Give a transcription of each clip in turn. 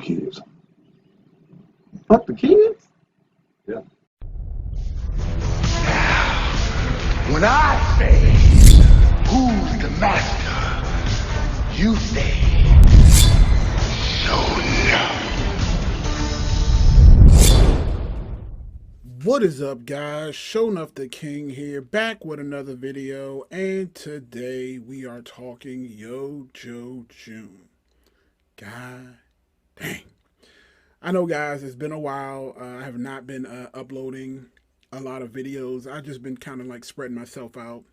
kids. Fuck the kids? Yeah. When I say, who's the master? You say, so no. What is up, guys? Show Enough the King here, back with another video, and today we are talking Yo-Jo June. God dang. I know, guys, it's been a while. I have not been uploading a lot of videos. I've just been kind of like spreading myself out.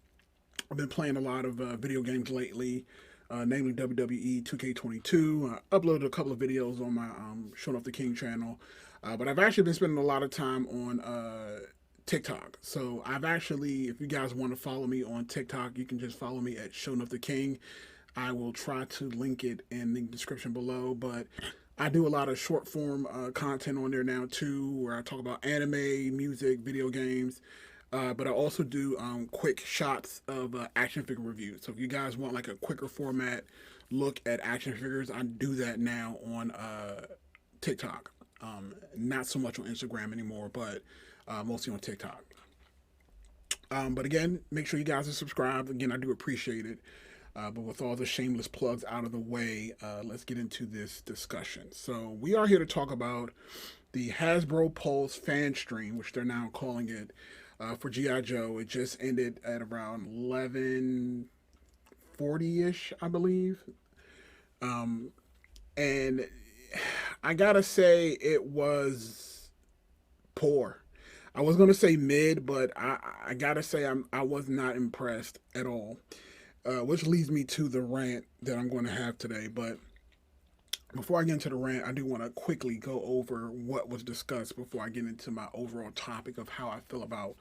I've been playing a lot of video games lately, namely WWE 2K22. I uploaded a couple of videos on my Showing Off the King channel, but I've actually been spending a lot of time on TikTok. So I've actually, if you guys want to follow me on TikTok, you can just follow me at Showing Off the King. I will try to link it in the description below, but I do a lot of short form content on there now too, where I talk about anime, music, video games. But I also do quick shots of action figure reviews. So if you guys want like a quicker format look at action figures, I do that now on TikTok. Not so much on Instagram anymore, but mostly on TikTok. But again, make sure you guys are subscribed. Again, I do appreciate it. But with all the shameless plugs out of the way, let's get into this discussion. So we are here to talk about the Hasbro Pulse Fanstream, which they're now calling it, for G.I. Joe. It just ended at around 11:40-ish, I believe. And I gotta say, it was poor. I was gonna say mid, but I gotta say I was not impressed at all. Which leads me to the rant that I'm going to have today. But before I get into the rant, I do want to quickly go over what was discussed before I get into my overall topic of how I feel about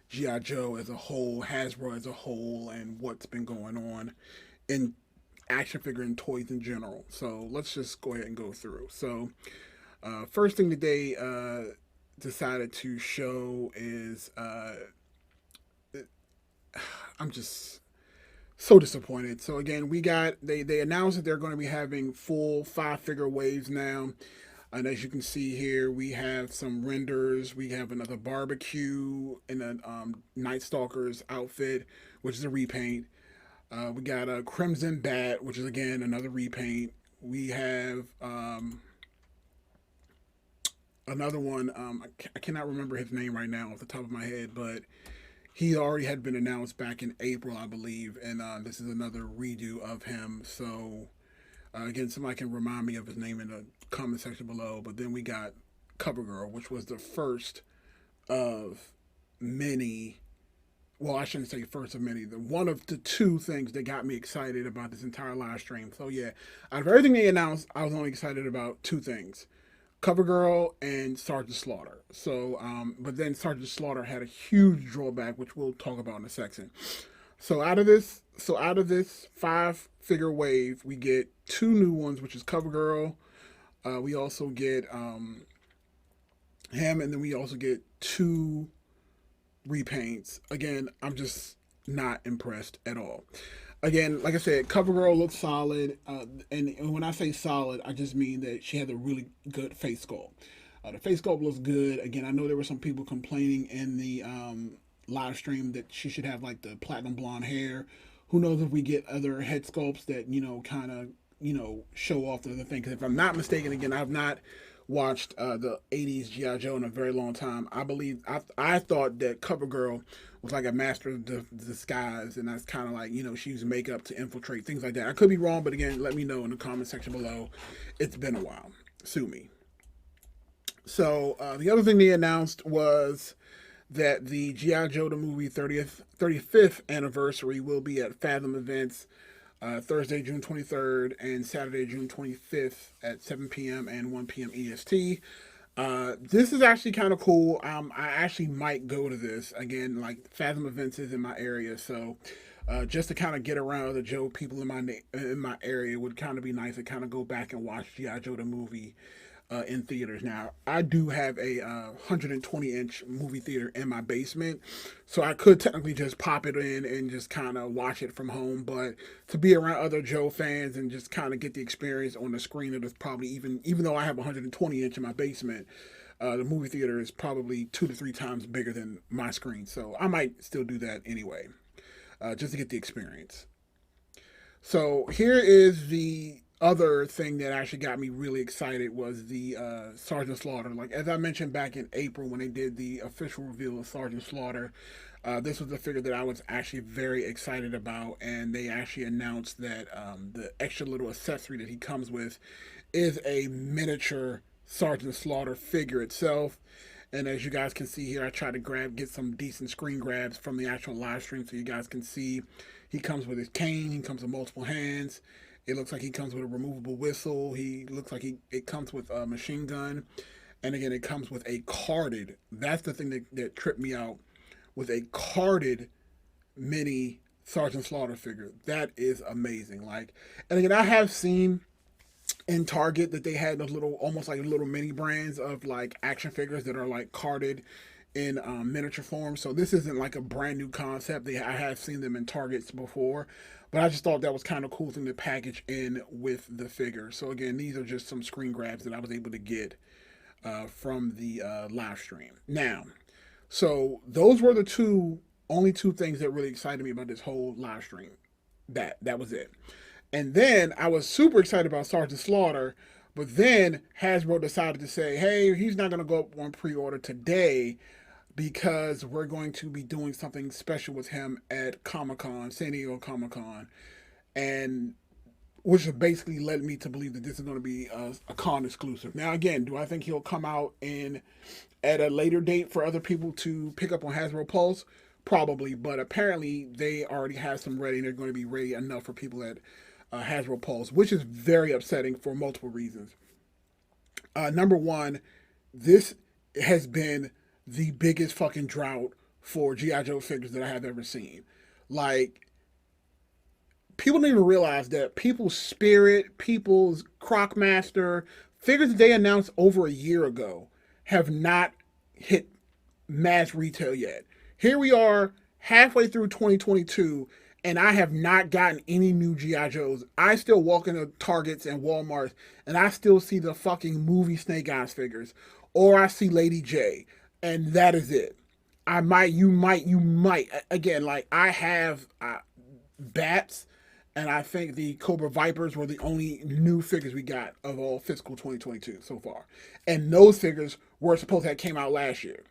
G.I. Joe as a whole, Hasbro as a whole, and what's been going on in action figure and toys in general. So let's just go ahead and go through. So first thing that they decided to show is I'm just so disappointed. So again, we got they announced that they're going to be having full 5-figure waves now. And as you can see here, we have some renders. We have another barbecue in a Night Stalker's outfit, which is a repaint. We got a Crimson Bat, which is again another repaint. We have another one. I cannot remember his name right now off the top of my head, but he already had been announced back in April, I believe, and this is another redo of him. So, again, somebody can remind me of his name in the comment section below. But then we got CoverGirl, which was the first of many. Well, I shouldn't say first of many. One of the two things that got me excited about this entire live stream. So, yeah, out of everything they announced, I was only excited about two things: CoverGirl and Sergeant Slaughter. So, but then Sergeant Slaughter had a huge drawback, which we'll talk about in a second. So out of this 5-figure wave, we get two new ones, which is CoverGirl. We also get him, and then we also get two repaints. Again, I'm just not impressed at all. Again, like I said, CoverGirl looks solid, and when I say solid, I just mean that she has a really good face sculpt. The face sculpt looks good. Again, I know there were some people complaining in the live stream that she should have like the platinum blonde hair. Who knows if we get other head sculpts that, kind of, show off the other thing. Because if I'm not mistaken, again, I've not watched the 80s G.I. Joe in a very long time. I thought that CoverGirl was like a master of disguise, and that's kind of like, she used makeup to infiltrate, things like that. I could be wrong, but again, let me know in the comment section below. It's been a while. Sue me. So the other thing they announced was that the G.I. Joe the movie 35th anniversary will be at Fathom Events Thursday, June 23rd, and Saturday, June 25th at 7 p.m. and 1 p.m. EST. This is actually kind of cool. I actually might go to this. Again, like Fathom Events is in my area, so just to kind of get around the Joe people in my area would kind of be nice to kind of go back and watch G.I. Joe the movie in theaters. Now, I do have a 120-inch movie theater in my basement, so I could technically just pop it in and just kind of watch it from home. But to be around other Joe fans and just kind of get the experience on the screen, it is probably even though I have a 120-inch in my basement, the movie theater is probably 2 to 3 times bigger than my screen. So I might still do that anyway, just to get the experience. So here is the other thing that actually got me really excited was the Sergeant Slaughter. Like as I mentioned back in April when they did the official reveal of Sergeant Slaughter, this was the figure that I was actually very excited about, and they actually announced that the extra little accessory that he comes with is a miniature Sergeant Slaughter figure itself. And as you guys can see here, I tried to get some decent screen grabs from the actual live stream so you guys can see. He comes with his cane. He comes with multiple hands. It looks like he comes with a removable whistle. He looks like it comes with a machine gun. And again, it comes with a carded. That's the thing that tripped me out, with a carded mini Sergeant Slaughter figure. That is amazing. Like, and again, I have seen in Target that they had those little, almost like little mini brands of like action figures that are like carded in miniature form. So this isn't like a brand new concept. I have seen them in Targets before, but I just thought that was kind of cool thing to package in with the figure. So again, these are just some screen grabs that I was able to get from the live stream. Now, so those were the only two things that really excited me about this whole live stream. That was it. And then I was super excited about Sergeant Slaughter, but then Hasbro decided to say, hey, he's not going to go up on pre-order today because we're going to be doing something special with him at Comic-Con, San Diego Comic-Con. And which basically led me to believe that this is going to be a con exclusive. Now, again, do I think he'll come out at a later date for other people to pick up on Hasbro Pulse? Probably, but apparently they already have some ready, and they're going to be ready enough for people at Hasbro Pulse, which is very upsetting for multiple reasons. Number one, this has been the biggest fucking drought for G.I. Joe figures that I have ever seen. Like, people don't even realize that people's Spirit, people's Crocmaster, figures that they announced over a year ago have not hit mass retail yet. Here we are halfway through 2022, and I have not gotten any new G.I. Joes. I still walk into Targets and Walmarts, and I still see the fucking movie Snake Eyes figures, or I see Lady J, and that is it. You might. Again, like, I have Bats, and I think the Cobra Vipers were the only new figures we got of all fiscal 2022 so far. And those figures were supposed to have came out last year.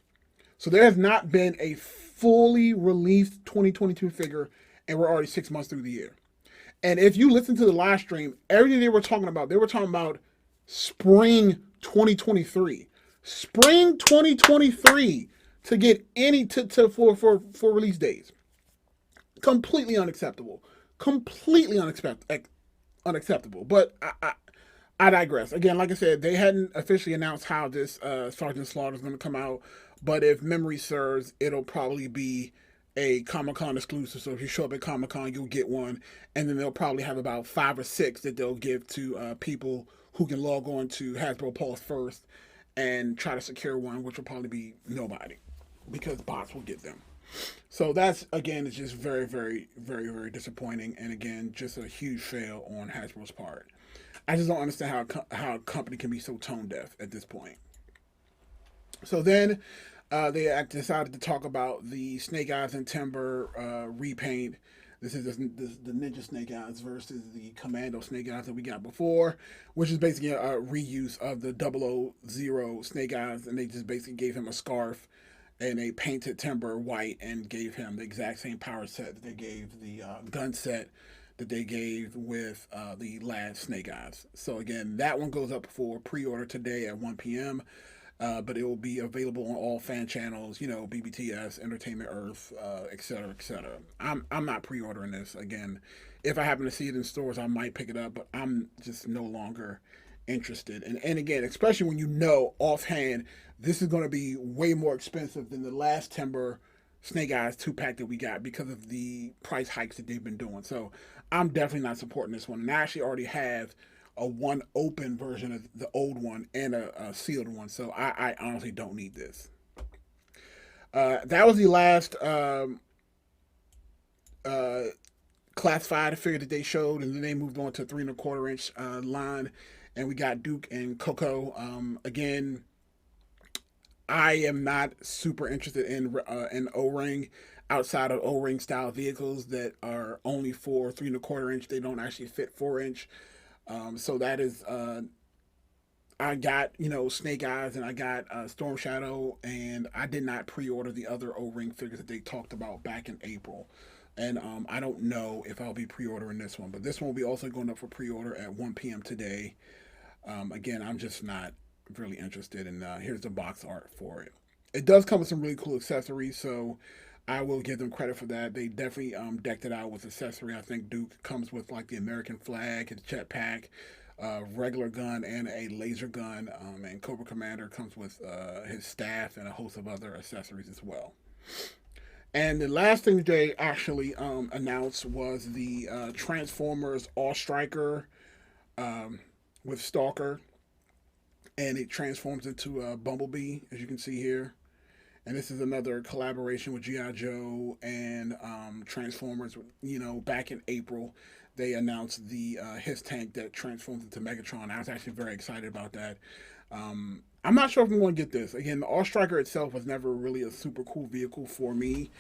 So there has not been a fully released 2022 figure, and we're already 6 months through the year. And if you listen to the live stream, everything they were talking about spring 2023. Spring 2023 to get any for release dates. Completely unacceptable. Completely unacceptable. But I digress. Again, like I said, they hadn't officially announced how this Sergeant Slaughter is going to come out. But if memory serves, it'll probably be a Comic-Con exclusive. So if you show up at Comic-Con, you'll get one. And then they'll probably have about 5 or 6 that they'll give to people who can log on to Hasbro Pulse first and try to secure one, which will probably be nobody because bots will get them. So that's, again, it's just very, very, very, very disappointing. And again, just a huge fail on Hasbro's part. I just don't understand how a company can be so tone deaf at this point. So then they decided to talk about the Snake Eyes and Timber repaint. This is the Ninja Snake Eyes versus the Commando Snake Eyes that we got before, which is basically a reuse of the 000 Snake Eyes, and they just basically gave him a scarf and a painted Timber white and gave him the exact same power set that they gave the gun set that they gave with the last Snake Eyes. So again, that one goes up for pre-order today at 1 p.m., but it will be available on all fan channels, BBTS, Entertainment Earth, etc., etc. I'm not pre-ordering this. Again, if I happen to see it in stores, I might pick it up, but I'm just no longer interested. And again, especially when you know offhand, this is going to be way more expensive than the last Timber Snake Eyes 2-pack that we got because of the price hikes that they've been doing. So I'm definitely not supporting this one. And I actually already have a one open version of the old one and a sealed one. So I honestly don't need this. That was the last uh, classified figure that they showed, and then they moved on to 3 1/4 inch line, and we got Duke and Coco. Again, I am not super interested in O-ring outside of O-ring style vehicles that are only for 3 1/4 inch. They don't actually fit 4 inch. So that is I got Snake Eyes and I got Storm Shadow, and I did not pre-order the other O-ring figures that they talked about back in April. And I don't know if I'll be pre-ordering this one, but this one will be also going up for pre-order at 1 p.m. today. Again, I'm just not really interested, and here's the box art for it. It does come with some really cool accessories, so I will give them credit for that. They definitely decked it out with accessory. I think Duke comes with like the American flag, his jetpack, regular gun, and a laser gun. And Cobra Commander comes with his staff and a host of other accessories as well. And the last thing they actually announced was the Transformers All Striker with Stalker, and it transforms into a Bumblebee, as you can see here. And this is another collaboration with G.I. Joe and Transformers. Back in April, they announced the his tank that transforms into Megatron. I was actually very excited about that. I'm not sure if I'm going to get this. Again, the All Striker itself was never really a super cool vehicle for me.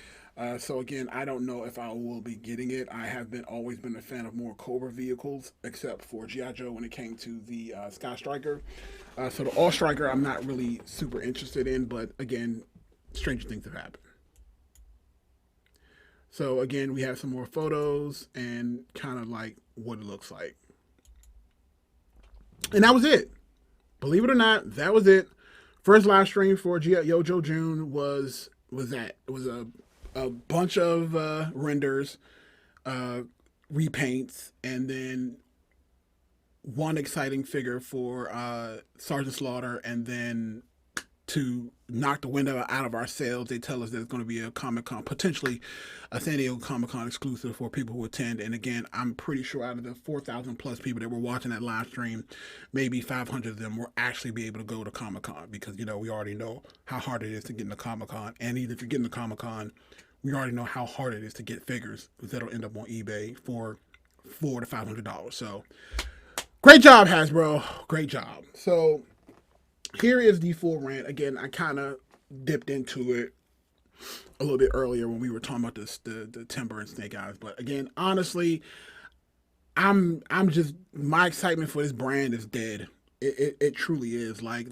So again, I don't know if I will be getting it. I have always been a fan of more Cobra vehicles, except for G.I. Joe when it came to the Sky Striker. So the All Striker, I'm not really super interested in. But again, stranger things have happened. So again, we have some more photos and kind of like what it looks like. And that was it. Believe it or not, that was it. First live stream for Yojo June was that. It was a bunch of renders, repaints, and then one exciting figure for Sergeant Slaughter, and then to knock the wind out of our sails, they tell us there's going to be a Comic-Con, potentially a San Diego Comic-Con exclusive for people who attend. And again, I'm pretty sure out of the 4,000 plus people that were watching that live stream, maybe 500 of them will actually be able to go to Comic-Con, because, we already know how hard it is to get into Comic-Con. And even if you're getting to Comic-Con, we already know how hard it is to get figures that'll end up on eBay for $400 to $500. So great job, Hasbro. Great job. So here is the full rant. Again, I kind of dipped into it a little bit earlier when we were talking about the Timber and Snake Eyes. But again, honestly, I'm just, my excitement for this brand is dead. It truly is. Like,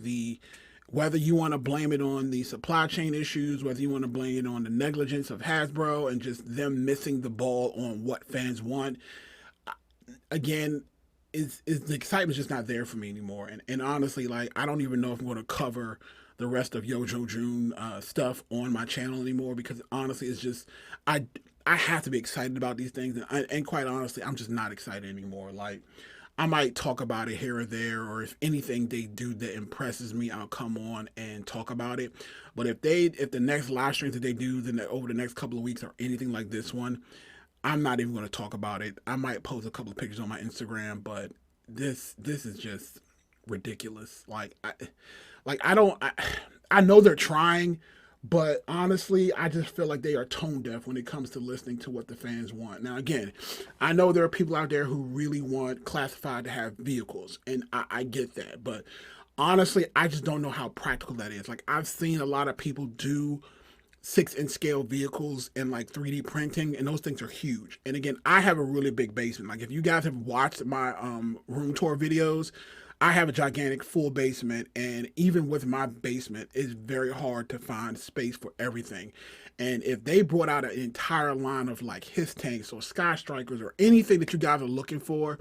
whether you want to blame it on the supply chain issues, whether you want to blame it on the negligence of Hasbro and just them missing the ball on what fans want, again, is the excitement's just not there for me anymore. And honestly, like, I don't even know if I'm going to cover the rest of Yojo June stuff on my channel anymore, because honestly, it's just, I have to be excited about these things, and quite honestly, I'm just not excited anymore. Like, I might talk about it here or there, or if anything they do that impresses me, I'll come on and talk about it. But if the next live streams that they do over the next couple of weeks are anything like this one, I'm not even going to talk about it. I might post a couple of pictures on my Instagram, but this is just ridiculous. I know they're trying, but honestly, I just feel like they are tone deaf when it comes to listening to what the fans want. Now, again, I know there are people out there who really want Classified to have vehicles, and I get that. But honestly, I just don't know how practical that is. Like, I've seen a lot of people do 6-inch scale vehicles in like 3D printing, and those things are huge. And again, I have a really big basement. Like, if you guys have watched my room tour videos, I have a gigantic full basement, and even with my basement, it's very hard to find space for everything. And if they brought out an entire line of like his tanks or Sky Strikers or anything that you guys are looking for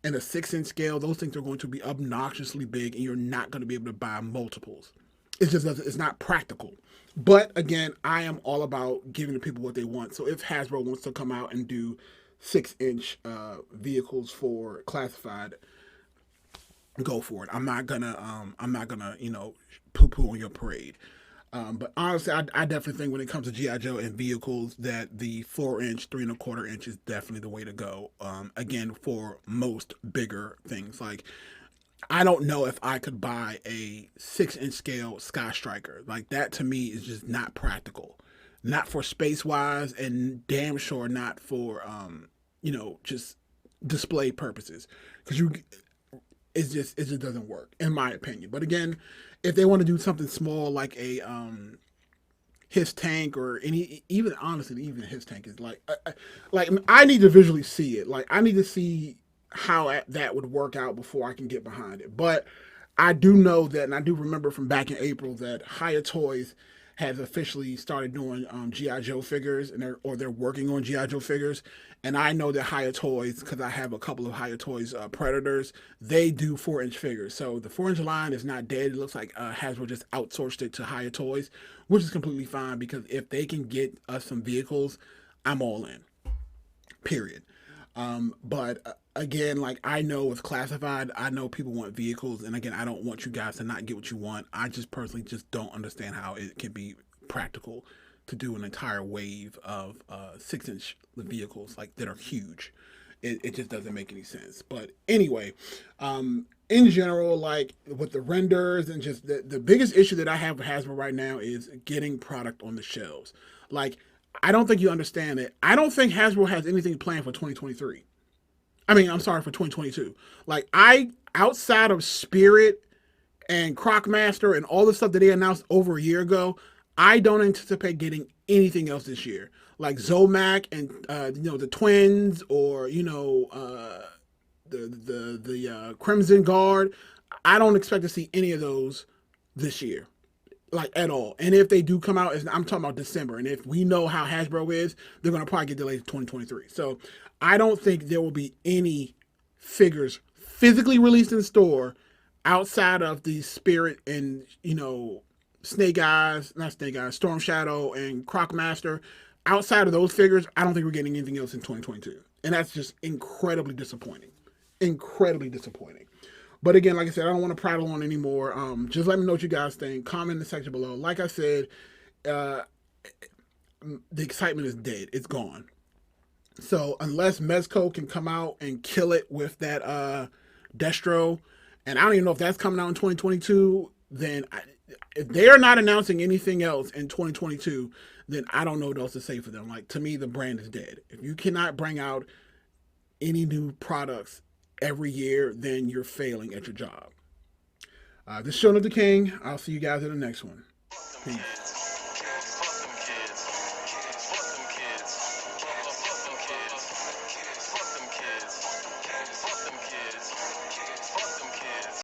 in a 6-inch scale, those things are going to be obnoxiously big, and you're not going to be able to buy multiples. It's not practical. But again, I am all about giving the people what they want. So if Hasbro wants to come out and do 6-inch vehicles for Classified, go for it. I'm not gonna poo-poo on your parade. But honestly, I definitely think when it comes to GI Joe and vehicles, that the 4 inch, 3 1/4 inch is definitely the way to go. Again, for most bigger things, like I don't know if I could buy a 6 inch scale Sky Striker. Like that to me is just not practical, not for space wise, and damn sure not for just display purposes. Because it just doesn't work in my opinion. But again, if they want to do something small like a his tank, or any, even honestly, even his tank is like I need to visually see it. Like I need to see how that would work out before I can get behind it. But I do know that, and I do remember from back in April that Haya Toys has officially started doing GI Joe figures, and they're working on GI Joe figures. And I know that Haya Toys, because I have a couple of Haya Toys Predators, they do 4 inch figures. So the 4 inch line is not dead. It looks like Hasbro just outsourced it to Haya Toys, which is completely fine, because if they can get us some vehicles, I'm all in. Period. But again, like I know with classified, I know people want vehicles, and again, I don't want you guys to not get what you want. I just personally just don't understand how it can be practical to do an entire wave of 6 inch vehicles like that are huge. It just doesn't make any sense. But anyway, in general, like with the renders and just the biggest issue that I have with Hasbro right now is getting product on the shelves. Like I don't think you understand it. I don't think Hasbro has anything planned for 2023. I mean, I'm sorry, for 2022. Like outside of Spirit and Crocmaster and all the stuff that they announced over a year ago, I don't anticipate getting anything else this year. Like Zomac and the twins, or the Crimson Guard. I don't expect to see any of those this year, like at all. And if they do come out, I'm talking about December. And if we know how Hasbro is, they're going to probably get delayed to 2023. So I don't think there will be any figures physically released in store outside of the Spirit and not Snake Eyes, Storm Shadow and Crocmaster. Outside of those figures, I don't think we're getting anything else in 2022, and that's just incredibly disappointing. Incredibly disappointing. But again, like I said, I don't want to prattle on anymore. Just let me know what you guys think. Comment in the section below. Like I said, uh, the excitement is dead. It's gone. So unless Mezco can come out and kill it with that Destro, and I don't even know if that's coming out in 2022, then if they're not announcing anything else in 2022, then I don't know what else to say for them. Like, to me, the brand is dead. If you cannot bring out any new products every year, then you're failing at your job. This is Showing Up the King. I'll see you guys in the next one. Peace.